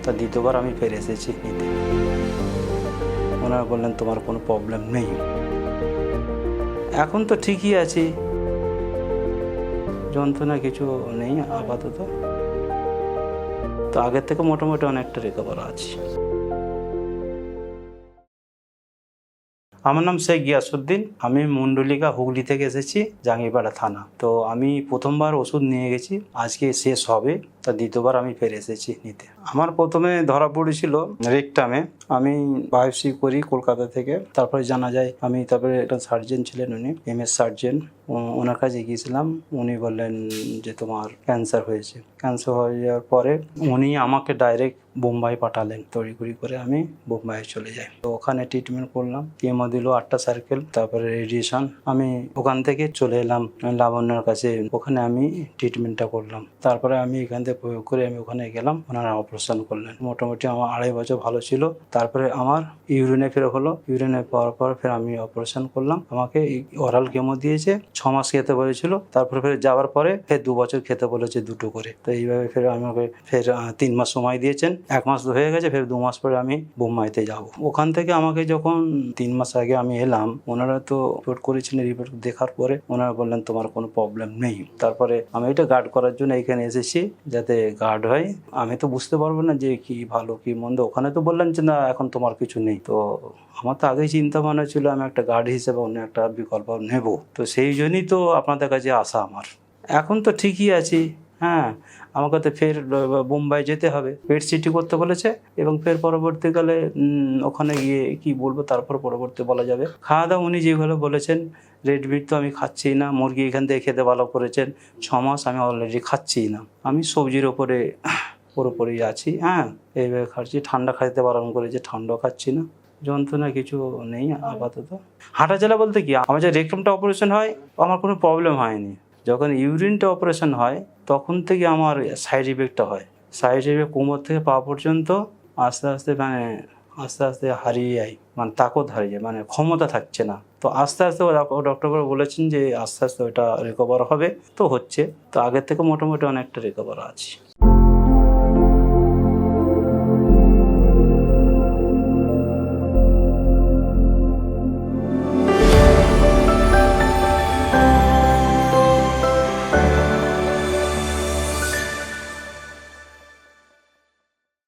তা দ্বিতীয়বার আমি ফের এসেছি নিতে। ওনারা বললেন তোমার কোনো প্রবলেম নেই। এখন তো ঠিকই আছি, যন্ত্রণা কিছু নেই আপাতত। তো আগের থেকে মোটামুটি অনেকটা রিকভার আছি। আমার নাম শেখ গিয়াসউদ্দিন। আমি মুন্ডলিকা হুগলি থেকে এসেছি, জাঙ্গিপাড়া থানা। তো আমি প্রথমবার ওষুধ নিয়ে গেছি, আজকে শেষ হবে। তা দ্বিতীয়বার আমি ফের এসেছি নিতে। আমার প্রথমে ধরা পড়েছিল রেকটামে। আমি বায়োপসি করি কলকাতা থেকে, তারপরে জানা যায় তারপরে একটা সার্জন ছিলেন, উনি MS সার্জন, ওনার কাছে গিয়েছিলাম। উনি বললেন যে তোমার ক্যান্সার হয়েছে। ক্যান্সার হয়ে যাওয়ার পরে উনি আমাকে ডাইরেক্ট বোম্বাই পাঠালেন। তড়িঘড়ি করে আমি বোম্বাইয়ে চলে যাই। তো ওখানে ট্রিটমেন্ট করলাম, কেমো দিল 8টা সার্কেল, তারপরে রেডিয়েশন। আমি ওখান থেকে চলে এলাম লাবণ্যর কাছে, ওখানে আমি ট্রিটমেন্টটা করলাম। তারপরে আমি এখান থেকে প্রয়োগ করে আমি ওখানে গেলাম, ওনারা অপারেশন করলেন। মোটামুটি আমার 2.5 বছর ভালো ছিল। তারপরে আমার ইউরিনে ফের হলো, ইউরিনে পাওয়ার পর ফের আমি অপারেশন করলাম। আমাকে ওরাল কেমো দিয়েছে, 6 মাস খেতে বলেছিল। তারপরে ফের যাওয়ার পরে ফের 2 বছর খেতে বলেছে, 2টো করে। তো এইভাবে ফের আমাকে ফের 3 মাস সময় দিয়েছেন। 1 মাস হয়ে গেছে, ফের 2 মাস পরে আমি বোম্বাইতে যাব। ওখান থেকে আমাকে যখন 3 মাস আগে আমি এলাম, ওনারা তো রিপোর্ট করেছিলেন। রিপোর্ট দেখার পরে ওনারা বললেন তোমার কোনো প্রবলেম নেই। তারপরে আমি এটা গার্ড করার জন্য এখানে এসেছি, যাতে গার্ড হয়। আমি তো বুঝতে পারবো না যে কি ভালো কি মন্দ। ওখানে তো বললেন যে না এখন তোমার কিছু নেই। তো আমার তো আগেই চিন্তা ভাবনা ছিল আমি একটা গার্ড হিসেবে অন্য একটা বিকল্প নেব। তো সেই জন্যই তো আপনাদের কাছে আসা আমার। এখন তো ঠিকই আছি। হ্যাঁ, আমাকে তো ফের বোম্বাই যেতে হবে, পেট সিটি করতে বলেছে। এবং ফের পরবর্তীকালে ওখানে গিয়ে কি বলবো, তারপর পরবর্তী বলা যাবে। খাওয়া দাওয়া উনি যেগুলো বলেছেন, রেড মিট তো আমি খাচ্ছি না। মুরগি এখান থেকে খেতে ভালো করেছেন। 6 মাস আমি অলরেডি খাচ্ছি না। আমি সবজির ওপরে পুরোপুরি আছি। হ্যাঁ, এইভাবে খাচ্ছি। ঠান্ডা খাইতে বারণ করেছে, ঠান্ডা খাচ্ছি না। যন্ত্রণা কিছু নেই আপাতত। হাঁটা চলা বলতে কি, আমার যে রেকটামটা অপারেশন হয় আমার কোনো প্রবলেম হয়নি। যখন ইউরিনটা অপারেশন হয় তখন থেকে আমার সাইড ইফেক্টটা হয়। সাইড ইফেক্ট কোমর থেকে পা পর্যন্ত আস্তে আস্তে আস্তে আস্তে হারিয়ে যায়, তাকত হারিয়ে যায়, ক্ষমতা থাকছে না। তো আস্তে আস্তে ডক্টর বলেছেন যে আস্তে আস্তে ওটা রিকভার হবে। তো হচ্ছে, তো আগের থেকে মোটামুটি অনেকটা রিকভার আছে।